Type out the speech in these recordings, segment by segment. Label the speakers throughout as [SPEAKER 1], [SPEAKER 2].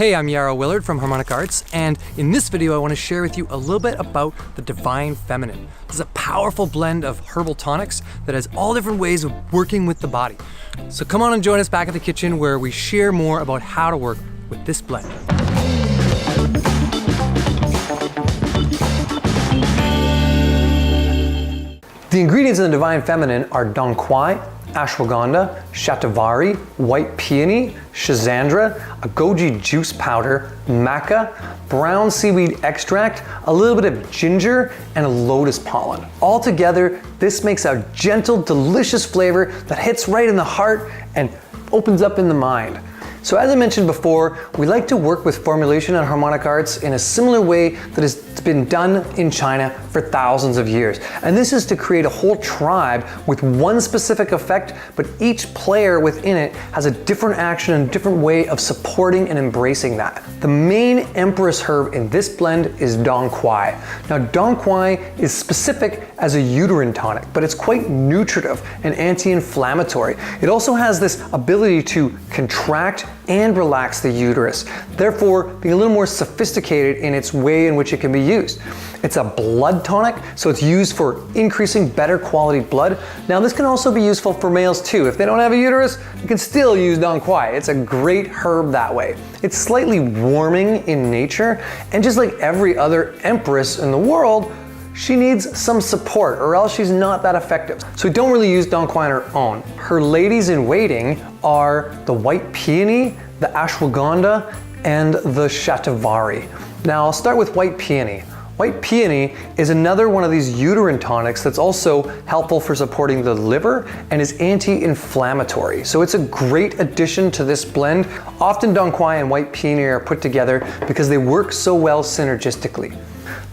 [SPEAKER 1] Hey, I'm Yarrow Willard from Harmonic Arts, and in this video I want to share with you a little bit about the Divine Feminine. This is a powerful blend of herbal tonics that has all different ways of working with the body. So come on and join us back at the kitchen where we share more about how to work with this blend. The ingredients in the Divine Feminine are Quai, Ashwagandha, Shatavari, white peony, Schizandra, a Goji juice powder, Maca, brown seaweed extract, a little bit of ginger, and a lotus pollen. All together, this makes a gentle, delicious flavor that hits right in the heart and opens up in the mind. So as I mentioned before, we like to work with formulation at Harmonic Arts in a similar way that has been done in China for thousands of years. And this is to create a whole tribe with one specific effect, but each player within it has a different action and a different way of supporting and embracing that. The main empress herb in this blend is Quai. Now Quai is specific as a uterine tonic, but it's quite nutritive and anti-inflammatory. It also has this ability to contract and relax the uterus, therefore being a little more sophisticated in its way in which it can be used. It's a blood tonic, so it's used for increasing better quality blood. Now this can also be useful for males too. If they don't have a uterus, you can still use Quai. It's a great herb that way. It's slightly warming in nature, and just like every other empress in the world, she needs some support or else she's not that effective. So we don't really use Quai on her own. Her ladies in waiting are the white peony, the ashwagandha, and the shatavari. Now I'll start with white peony. White peony is another one of these uterine tonics that's also helpful for supporting the liver and is anti-inflammatory. So it's a great addition to this blend. Often Quai and white peony are put together because they work so well synergistically.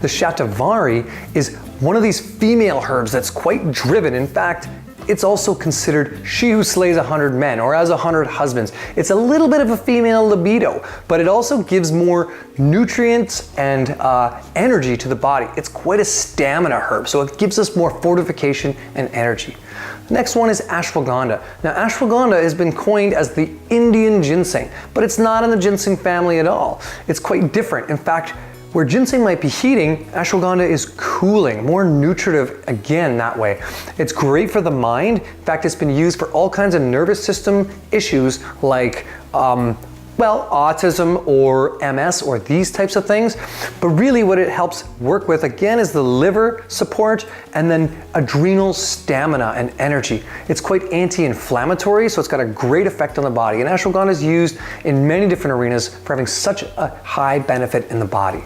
[SPEAKER 1] The Shatavari is one of these female herbs that's quite driven. In fact, it's also considered she who slays 100 men or has 100 husbands. It's a little bit of a female libido, but it also gives more nutrients and energy to the body. It's quite a stamina herb, so it gives us more fortification and energy. The next one is ashwagandha. Now ashwagandha has been coined as the Indian ginseng, but it's not in the ginseng family at all. It's quite different. In fact, where ginseng might be heating, ashwagandha is cooling, more nutritive again that way. It's great for the mind. In fact, it's been used for all kinds of nervous system issues like autism or MS or these types of things. But really what it helps work with again is the liver support and then adrenal stamina and energy. It's quite anti-inflammatory, so it's got a great effect on the body. And ashwagandha is used in many different arenas for having such a high benefit in the body.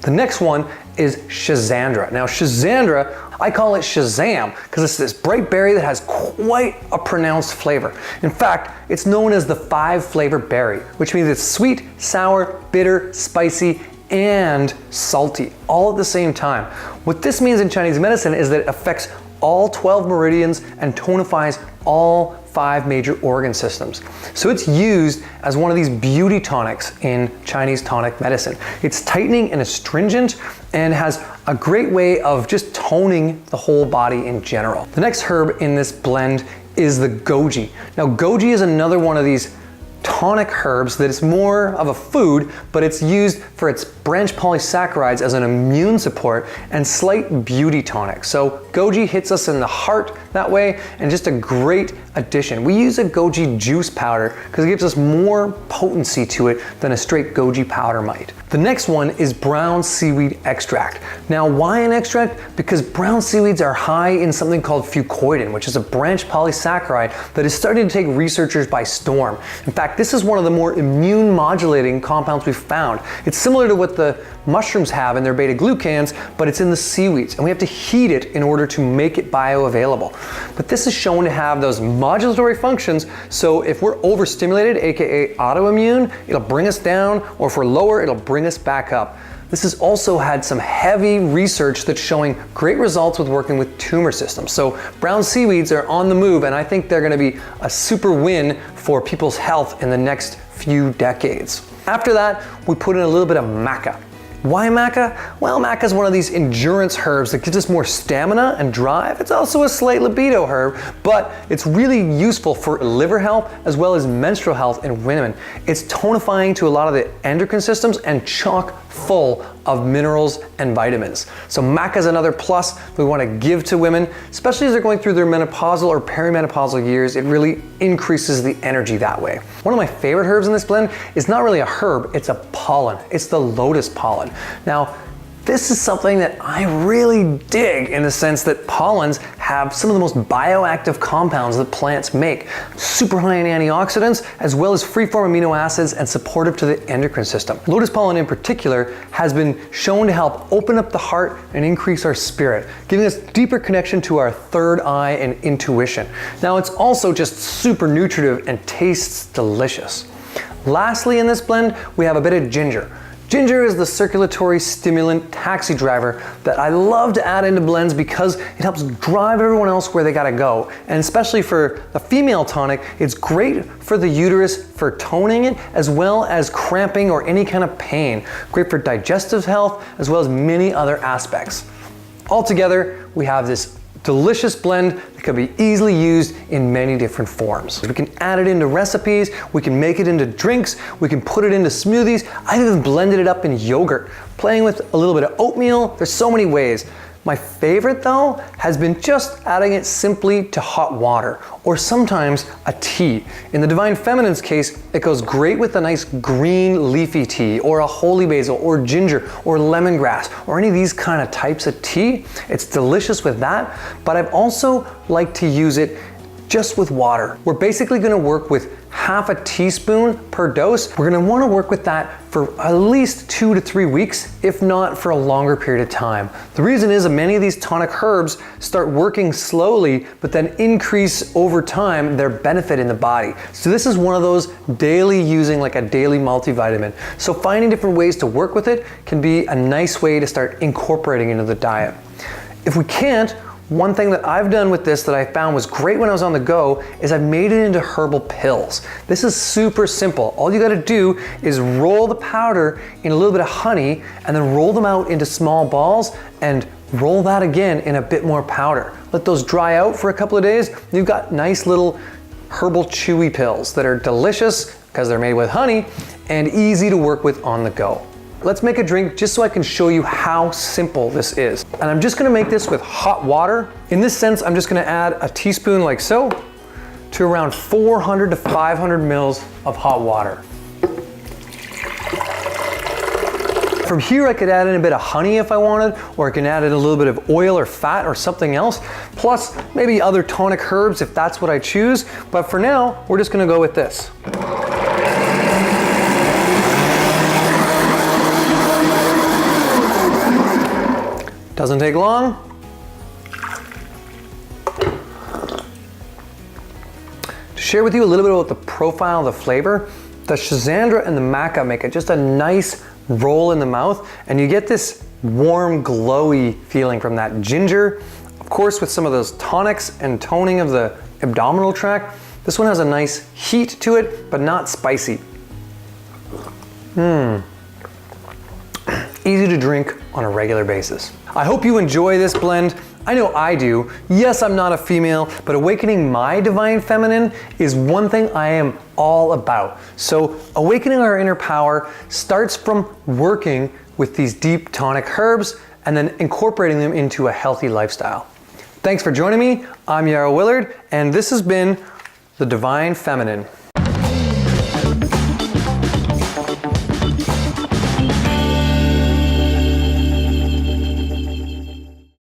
[SPEAKER 1] The next one is Schizandra. Now Schizandra, I call it Shazam because it's this bright berry that has quite a pronounced flavor. In fact, it's known as the 5-flavor berry, which means it's sweet, sour, bitter, spicy, and salty, all at the same time. What this means in Chinese medicine is that it affects all 12 meridians and tonifies all 5 major organ systems. So it's used as one of these beauty tonics in Chinese tonic medicine. It's tightening and astringent and has a great way of just toning the whole body in general. The next herb in this blend is the Goji. Now Goji is another one of these tonic herbs that is more of a food, but it's used for its branch polysaccharides as an immune support and slight beauty tonic. So Goji hits us in the heart that way and just a great addition. We use a Goji juice powder because it gives us more potency to it than a straight Goji powder might. The next one is brown seaweed extract. Now why an extract? Because brown seaweeds are high in something called fucoidan, which is a branch polysaccharide that is starting to take researchers by storm. In fact, this is one of the more immune modulating compounds we've found. It's similar to what the mushrooms have in their beta-glucans, but it's in the seaweeds, and we have to heat it in order to make it bioavailable. But this is shown to have those modulatory functions, so if we're overstimulated, aka autoimmune, it'll bring us down, or if we're lower, it'll bring us back up. This has also had some heavy research that's showing great results with working with tumor systems. So brown seaweeds are on the move, and I think they're going to be a super win for people's health in the next few decades. After that, we put in a little bit of Maca. Why maca? Well, maca is one of these endurance herbs that gives us more stamina and drive. It's also a slight libido herb, but it's really useful for liver health as well as menstrual health in women. It's tonifying to a lot of the endocrine systems and chock full of minerals and vitamins. So maca is another plus we want to give to women, especially as they're going through their menopausal or perimenopausal years. It really increases the energy that way. One of my favorite herbs in this blend is not really a herb, it's a pollen. It's the lotus pollen. Now, this is something that I really dig in the sense that pollens have some of the most bioactive compounds that plants make. Super high in antioxidants, as well as free-form amino acids and supportive to the endocrine system. Lotus pollen in particular has been shown to help open up the heart and increase our spirit, giving us deeper connection to our third eye and intuition. Now, it's also just super nutritive and tastes delicious. Lastly, in this blend, we have a bit of ginger. Ginger is the circulatory stimulant taxi driver that I love to add into blends because it helps drive everyone else where they gotta go. And especially for a female tonic, it's great for the uterus for toning it, as well as cramping or any kind of pain. Great for digestive health, as well as many other aspects. Altogether, we have this delicious blend that can be easily used in many different forms. We can add it into recipes, we can make it into drinks, we can put it into smoothies. I've even blended it up in yogurt, playing with a little bit of oatmeal. There's so many ways. My favorite though has been just adding it simply to hot water or sometimes a tea. In the Divine Feminine's case, it goes great with a nice green leafy tea or a holy basil or ginger or lemongrass or any of these kind of types of tea. It's delicious with that, but I've also liked to use it just with water. We're basically gonna work with half a teaspoon per dose. We're gonna wanna work with that for at least 2 to 3 weeks, if not for a longer period of time. The reason is that many of these tonic herbs start working slowly, but then increase over time their benefit in the body. So this is one of those daily using, like a daily multivitamin. So finding different ways to work with it can be a nice way to start incorporating into the diet. If we can't, one thing that I've done with this that I found was great when I was on the go is I've made it into herbal pills. This is super simple. All you gotta do is roll the powder in a little bit of honey and then roll them out into small balls and roll that again in a bit more powder. Let those dry out for a couple of days. You've got nice little herbal chewy pills that are delicious because they're made with honey and easy to work with on the go. Let's make a drink just so I can show you how simple this is. And I'm just gonna make this with hot water. In this sense, I'm just gonna add a teaspoon like so to around 400 to 500 mils of hot water. From here, I could add in a bit of honey if I wanted, or I can add in a little bit of oil or fat or something else, plus maybe other tonic herbs if that's what I choose. But for now, we're just gonna go with this. Doesn't take long. To share with you a little bit about the profile of the flavor, the Schizandra and the Maca make it just a nice roll in the mouth, and you get this warm, glowy feeling from that ginger. Of course, with some of those tonics and toning of the abdominal tract, this one has a nice heat to it, but not spicy. Easy to drink on a regular basis. I hope you enjoy this blend. I know I do. Yes, I'm not a female, but awakening my divine feminine is one thing I am all about. So awakening our inner power starts from working with these deep tonic herbs and then incorporating them into a healthy lifestyle. Thanks for joining me. I'm Yarrow Willard, and this has been The Divine Feminine.